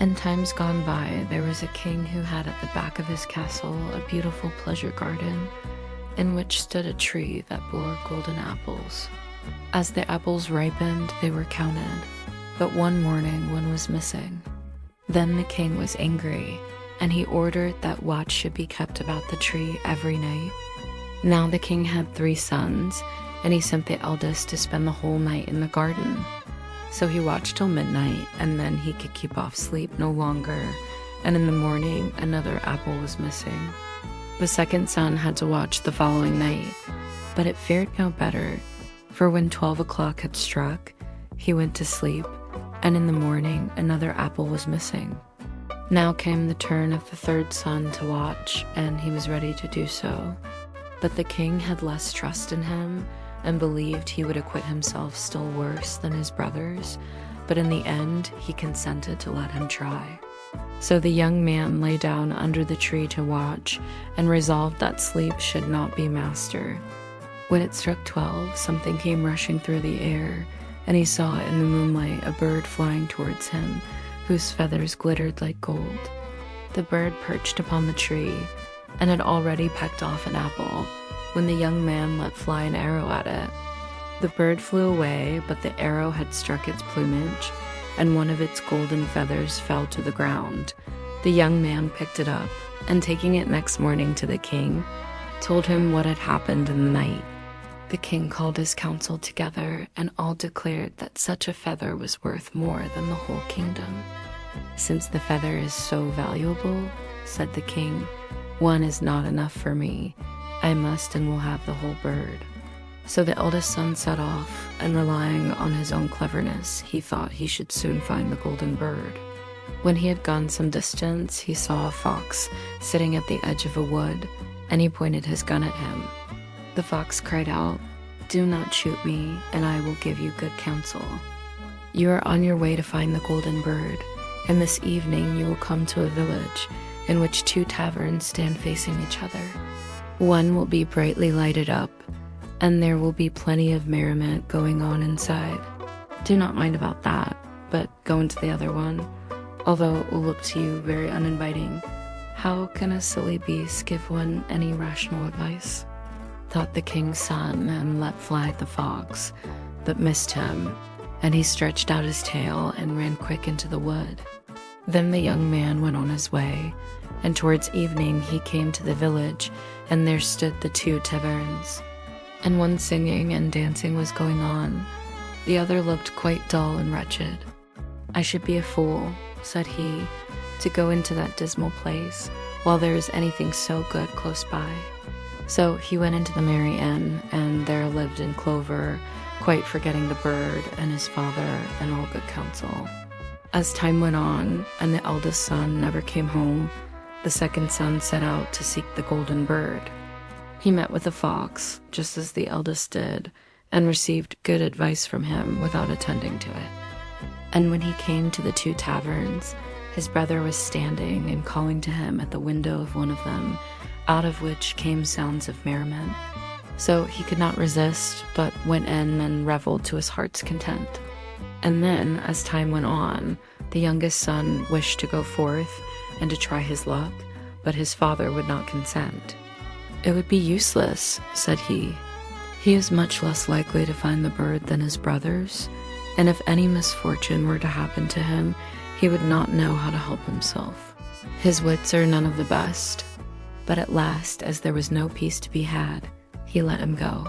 In times gone by, there was a king who had at the back of his castle a beautiful pleasure garden, in which stood a tree that bore golden apples. As the apples ripened, they were counted, but one morning one was missing. Then the king was angry, and he ordered that watch should be kept about the tree every night. Now the king had 3 sons, and he sent the eldest to spend the whole night in the garden. So he watched till midnight, and then he could keep off sleep no longer, and in the morning another apple was missing. The second son had to watch the following night, but it fared no better, for when 12 o'clock had struck, he went to sleep, and in the morning another apple was missing. Now came the turn of the third son to watch, and he was ready to do so. But the king had less trust in him, and believed he would acquit himself still worse than his brothers, but in the end he consented to let him try. So the young man lay down under the tree to watch, and resolved that sleep should not be master. When it struck 12, something came rushing through the air, and he saw in the moonlight a bird flying towards him, whose feathers glittered like gold. The bird perched upon the tree, and had already pecked off an apple, when the young man let fly an arrow at it. The bird flew away, but the arrow had struck its plumage, and one of its golden feathers fell to the ground. The young man picked it up, and taking it next morning to the king, told him what had happened in the night. The king called his council together, and all declared that such a feather was worth more than the whole kingdom. "Since the feather is so valuable," said the king, "one is not enough for me. I must and will have the whole bird." So the eldest son set off, and relying on his own cleverness, he thought he should soon find the golden bird. When he had gone some distance, he saw a fox sitting at the edge of a wood, and he pointed his gun at him. The fox cried out, "Do not shoot me, and I will give you good counsel. You are on your way to find the golden bird, and this evening you will come to a village in which 2 taverns stand facing each other. One will be brightly lighted up, and there will be plenty of merriment going on inside. Do not mind about that, but go into the other one, although it will look to you very uninviting. How can a silly beast give one any rational advice?" Thought the king's son, and let fly at the fox, but missed him, and he stretched out his tail and ran quick into the wood. Then the young man went on his way, and towards evening he came to the village, and there stood the 2 taverns, and one singing and dancing was going on. The other looked quite dull and wretched. "I should be a fool," said he, "to go into that dismal place, while there is anything so good close by." So he went into the merry inn, and there lived in clover, quite forgetting the bird and his father and all good counsel. As time went on, and the eldest son never came home, the second son set out to seek the golden bird. He met with a fox, just as the eldest did, and received good advice from him without attending to it. And when he came to the 2 taverns, his brother was standing and calling to him at the window of one of them, out of which came sounds of merriment. So he could not resist, but went in and reveled to his heart's content. And then, as time went on, the youngest son wished to go forth and to try his luck, but his father would not consent. "It would be useless," said he. "He is much less likely to find the bird than his brothers, and if any misfortune were to happen to him, he would not know how to help himself. His wits are none of the best." But at last, as there was no peace to be had, he let him go.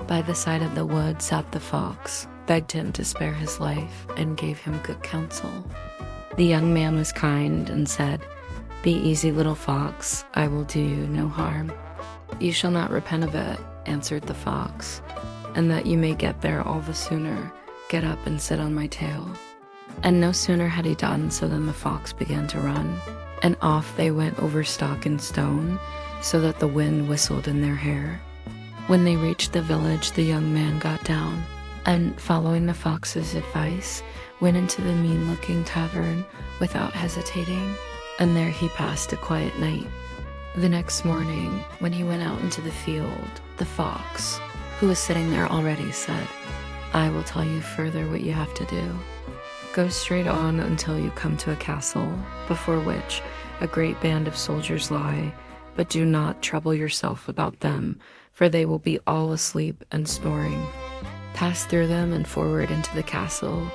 By the side of the wood sat the fox, begged him to spare his life, and gave him good counsel. The young man was kind, and said, "Be easy, little fox, I will do you no harm." "You shall not repent of it," answered the fox, "and that you may get there all the sooner, get up and sit on my tail." And no sooner had he done so than the fox began to run, and off they went over stock and stone, so that the wind whistled in their hair. When they reached the village, the young man got down, and following the fox's advice, went into the mean-looking tavern without hesitating, and there he passed a quiet night. The next morning, when he went out into the field, the fox, who was sitting there already, said, "I will tell you further what you have to do. Go straight on until you come to a castle, before which a great band of soldiers lie, but do not trouble yourself about them, for they will be all asleep and snoring. Pass through them and forward into the castle,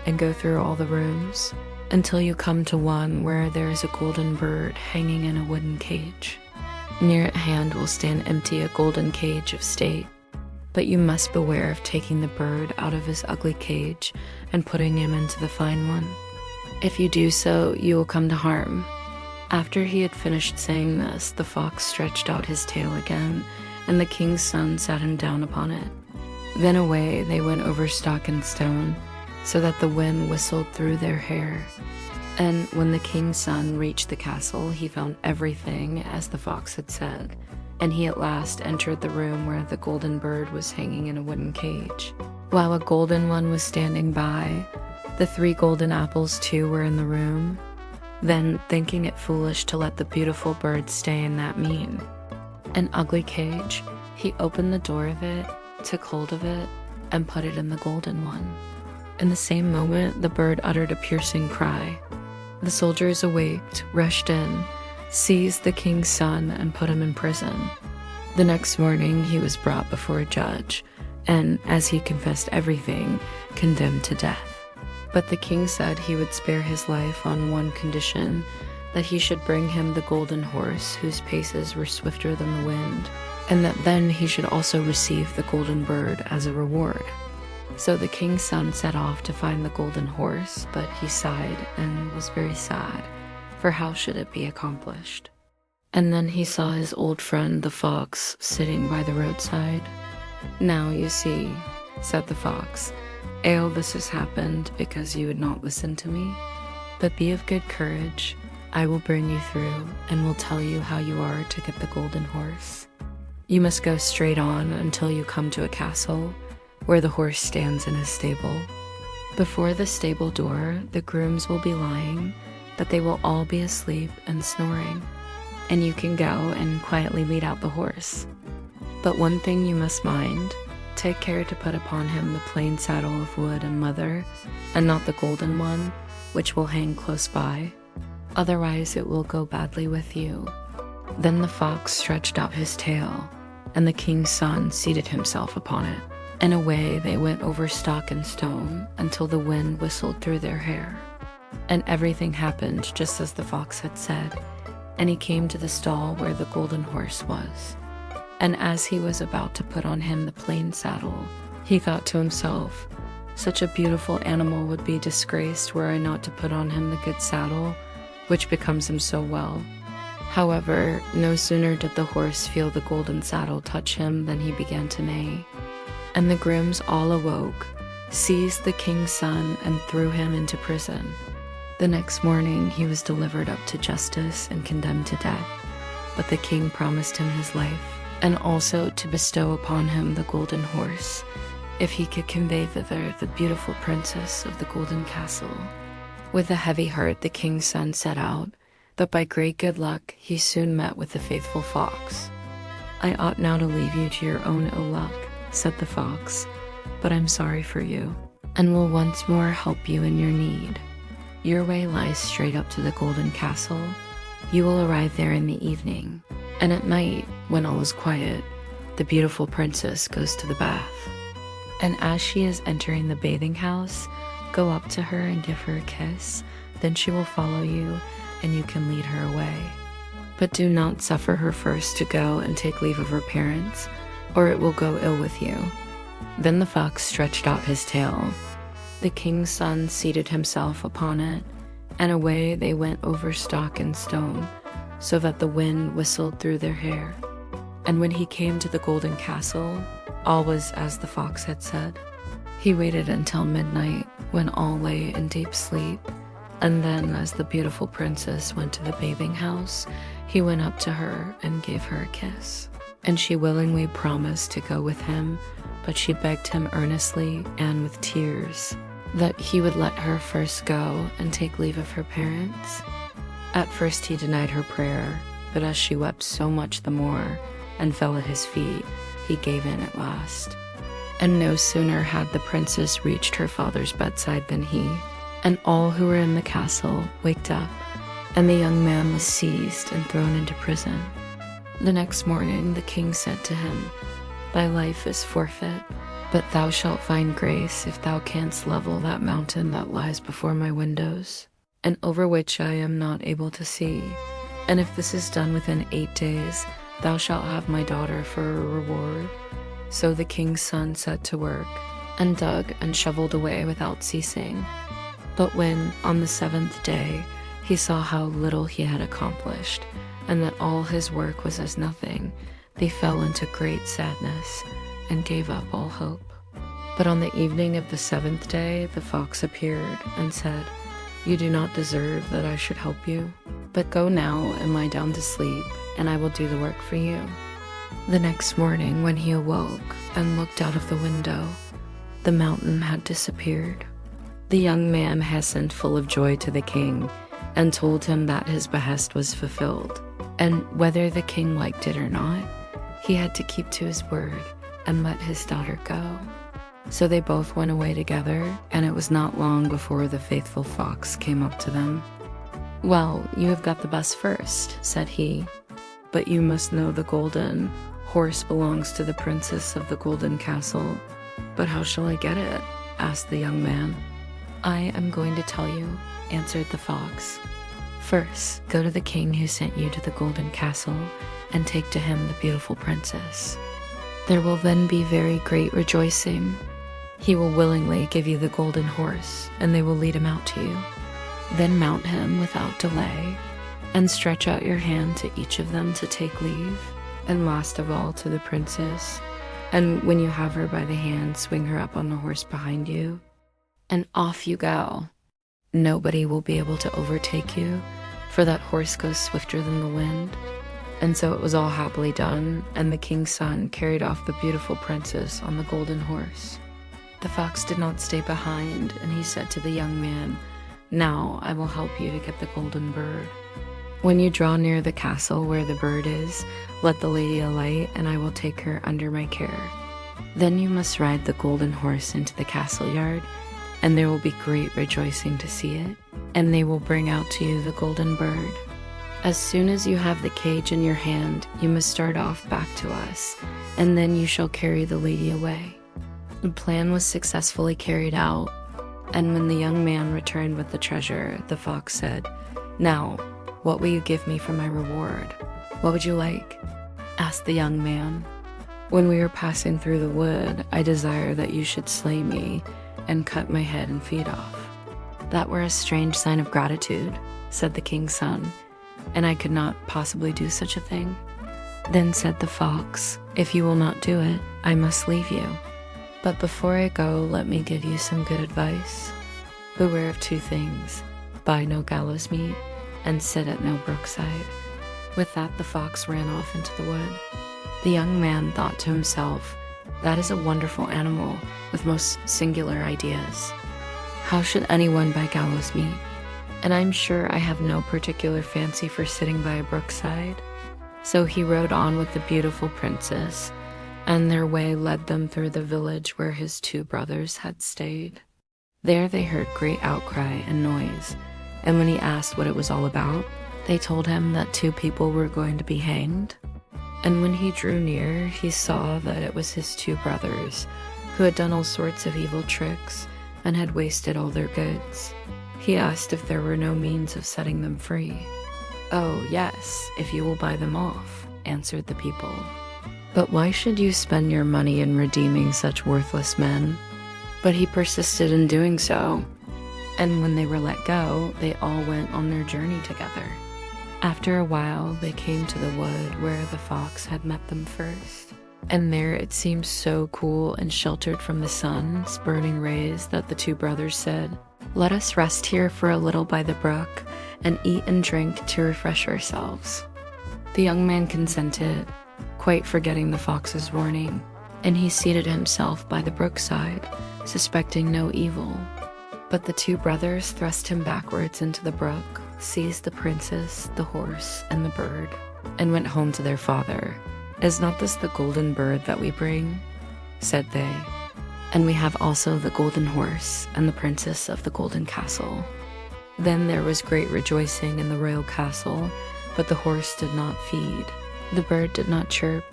and go through all the rooms, until you come to one where there is a golden bird hanging in a wooden cage. Near at hand will stand empty a golden cage of state, but you must beware of taking the bird out of his ugly cage and putting him into the fine one. If you do so, you will come to harm. After he had finished saying this, the fox stretched out his tail again, and the king's son sat him down upon it. Then away they went over stock and stone, so that the wind whistled through their hair. And when the king's son reached the castle, he found everything as the fox had said, and he at last entered the room where the golden bird was hanging in a wooden cage, while a golden one was standing by. The 3 golden apples too were in the room. Then, thinking it foolish to let the beautiful bird stay in that mean and ugly cage, he opened the door of it, took hold of it, and put it in the golden one. In the same moment, the bird uttered a piercing cry. The soldiers awaked, rushed in, seized the king's son, and put him in prison. The next morning, he was brought before a judge, and, as he confessed everything, condemned to death. But the king said he would spare his life on one condition, that he should bring him the golden horse whose paces were swifter than the wind, and that then he should also receive the golden bird as a reward. So the king's son set off to find the golden horse, but he sighed and was very sad, for how should it be accomplished? And then he saw his old friend the fox sitting by the roadside. "Now you see," said the fox, "all this has happened because you would not listen to me. But be of good courage, I will bring you through, and will tell you how you are to get the golden horse. You must go straight on until you come to a castle, where the horse stands in his stable. Before the stable door, the grooms will be lying, but they will all be asleep and snoring, and you can go and quietly lead out the horse. But one thing you must mind, take care to put upon him the plain saddle of wood and leather, and not the golden one, which will hang close by. Otherwise it will go badly with you." Then the fox stretched out his tail, and the king's son seated himself upon it. And away they went over stock and stone, until the wind whistled through their hair. And everything happened just as the fox had said, and he came to the stall where the golden horse was. And as he was about to put on him the plain saddle, he thought to himself, "Such a beautiful animal would be disgraced were I not to put on him the good saddle, which becomes him so well." However, no sooner did the horse feel the golden saddle touch him than he began to neigh. And the Grimms all awoke, seized the king's son, and threw him into prison. The next morning he was delivered up to justice and condemned to death, but the king promised him his life, and also to bestow upon him the golden horse, if he could convey thither the beautiful princess of the golden castle. With a heavy heart the king's son set out, but by great good luck he soon met with the faithful fox. "I ought now to leave you to your own ill luck," said the fox, "but I'm sorry for you, and will once more help you in your need. Your way lies straight up to the golden castle. You will arrive there in the evening, and at night, when all is quiet, the beautiful princess goes to the bath. And as she is entering the bathing house, go up to her and give her a kiss, then she will follow you, and you can lead her away. But do not suffer her first to go and take leave of her parents, or it will go ill with you." Then the fox stretched out his tail. The king's son seated himself upon it, and away they went over stock and stone, so that the wind whistled through their hair. And when he came to the golden castle, all was as the fox had said. He waited until midnight, when all lay in deep sleep, and then as the beautiful princess went to the bathing house, he went up to her and gave her a kiss. And she willingly promised to go with him, but she begged him earnestly and with tears that he would let her first go and take leave of her parents. At first he denied her prayer, but as she wept so much the more and fell at his feet, he gave in at last. And no sooner had the princess reached her father's bedside than he, And all who were in the castle waked up, and the young man was seized and thrown into prison. The next morning the king said to him, "Thy life is forfeit, but thou shalt find grace if thou canst level that mountain that lies before my windows, and over which I am not able to see. And if this is done within 8 days, thou shalt have my daughter for a reward." So the king's son set to work, and dug and shoveled away without ceasing. But when, on the 7th day, he saw how little he had accomplished, and that all his work was as nothing, they fell into great sadness, and gave up all hope. But on the evening of the 7th day, the fox appeared, and said, "You do not deserve that I should help you, but go now and lie down to sleep, and I will do the work for you." The next morning, when he awoke and looked out of the window, the mountain had disappeared. The young man hastened full of joy to the king, and told him that his behest was fulfilled, and whether the king liked it or not, he had to keep to his word and let his daughter go. So they both went away together, and it was not long before the faithful fox came up to them. "Well, you have got the best first," said he, "but you must know the golden horse belongs to the princess of the golden castle." "But how shall I get it?" asked the young man. "I am going to tell you," answered the fox. "First, go to the king who sent you to the golden castle, and take to him the beautiful princess. There will then be very great rejoicing. He will willingly give you the golden horse, and they will lead him out to you. Then mount him without delay, and stretch out your hand to each of them to take leave, and last of all to the princess. And when you have her by the hand, swing her up on the horse behind you, and off you go. Nobody will be able to overtake you, for that horse goes swifter than the wind." And so it was all happily done, and the king's son carried off the beautiful princess on the golden horse. The fox did not stay behind, and he said to the young man, "Now I will help you to get the golden bird. When you draw near the castle where the bird is, let the lady alight, and I will take her under my care. Then you must ride the golden horse into the castle yard, and there will be great rejoicing to see it, and they will bring out to you the golden bird. As soon as you have the cage in your hand, you must start off back to us, and then you shall carry the lady away." The plan was successfully carried out, and when the young man returned with the treasure, the fox said, "Now, what will you give me for my reward?" "What would you like?" asked the young man. "When we are passing through the wood, I desire that you should slay me and cut my head and feet off." "That were a strange sign of gratitude," said the king's son, "and I could not possibly do such a thing." Then said the fox, "If you will not do it, I must leave you. But before I go, let me give you some good advice. Beware of 2 things: buy no gallows meat, and sit at no brookside." With that, the fox ran off into the wood. The young man thought to himself, "That is a wonderful animal with most singular ideas. How should anyone buy gallows meat? And I'm sure I have no particular fancy for sitting by a brookside." So he rode on with the beautiful princess, and their way led them through the village where his 2 brothers had stayed. There they heard great outcry and noise, and when he asked what it was all about, they told him that 2 people were going to be hanged. And when he drew near, he saw that it was his 2 brothers, who had done all sorts of evil tricks and had wasted all their goods. He asked if there were no means of setting them free. "Oh, yes, if you will buy them off," answered the people. "But why should you spend your money in redeeming such worthless men?" But he persisted in doing so, and when they were let go, they all went on their journey together. After a while, they came to the wood where the fox had met them first, and there it seemed so cool and sheltered from the sun's burning rays that the 2 brothers said, "Let us rest here for a little by the brook, and eat and drink to refresh ourselves." The young man consented, quite forgetting the fox's warning, and he seated himself by the brookside, suspecting no evil. But the 2 brothers thrust him backwards into the brook, seized the princess, the horse, and the bird, and went home to their father. "Is not this the golden bird that we bring?" said they. And we have also the golden horse and the princess of the golden castle. Then there was great rejoicing in the royal castle, but the horse did not feed, the bird did not chirp,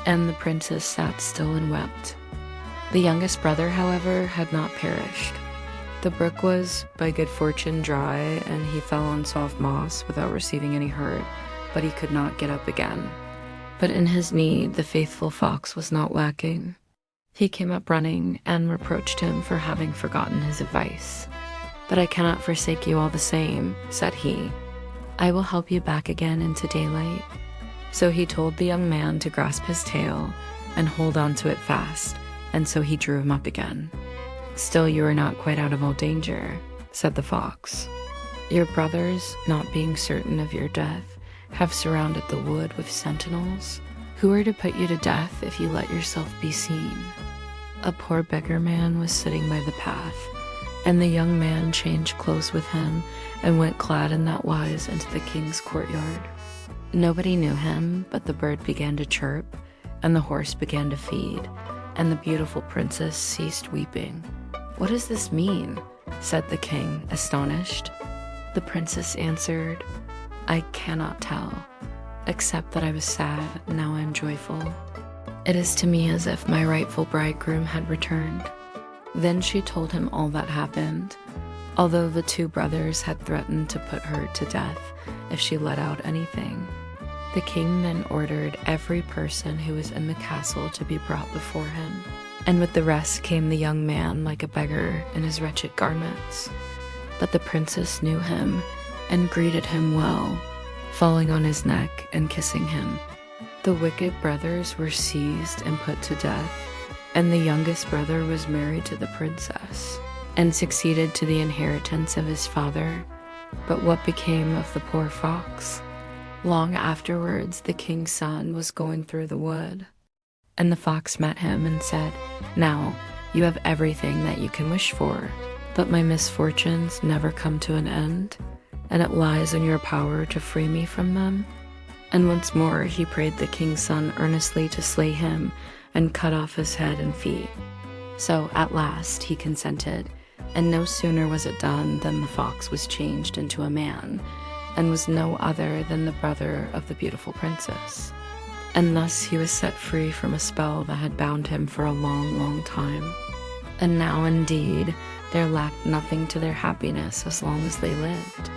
and the princess sat still and wept. The youngest brother, however, had not perished. The brook was, by good fortune, dry, and he fell on soft moss without receiving any hurt, but he could not get up again. But in his need, the faithful fox was not lacking. He came up running and reproached him for having forgotten his advice. "But I cannot forsake you all the same," said he. "I will help you back again into daylight." So he told the young man to grasp his tail and hold on to it fast, and so he drew him up again. "Still you are not quite out of all danger," said the fox. "Your brothers, not being certain of your death, have surrounded the wood with sentinels, who are to put you to death if you let yourself be seen." A poor beggar man was sitting by the path, and the young man changed clothes with him and went clad in that wise into the king's courtyard. Nobody knew him, but the bird began to chirp, and the horse began to feed, and the beautiful princess ceased weeping. "What does this mean?" said the king, astonished. The princess answered, "I cannot tell, except that I was sad, now I am joyful. It is to me as if my rightful bridegroom had returned." Then she told him all that happened, although the two brothers had threatened to put her to death if she let out anything. The king then ordered every person who was in the castle to be brought before him, and with the rest came the young man like a beggar in his wretched garments. But the princess knew him and greeted him well, falling on his neck and kissing him. The wicked brothers were seized and put to death, and the youngest brother was married to the princess and succeeded to the inheritance of his father. But what became of the poor fox? Long afterwards, the king's son was going through the wood, and the fox met him and said, "Now, you have everything that you can wish for, but my misfortunes never come to an end, and it lies in your power to free me from them." And once more he prayed the king's son earnestly to slay him and cut off his head and feet. So at last he consented, and no sooner was it done than the fox was changed into a man, and was no other than the brother of the beautiful princess. And thus he was set free from a spell that had bound him for a long, long time. And now indeed there lacked nothing to their happiness as long as they lived.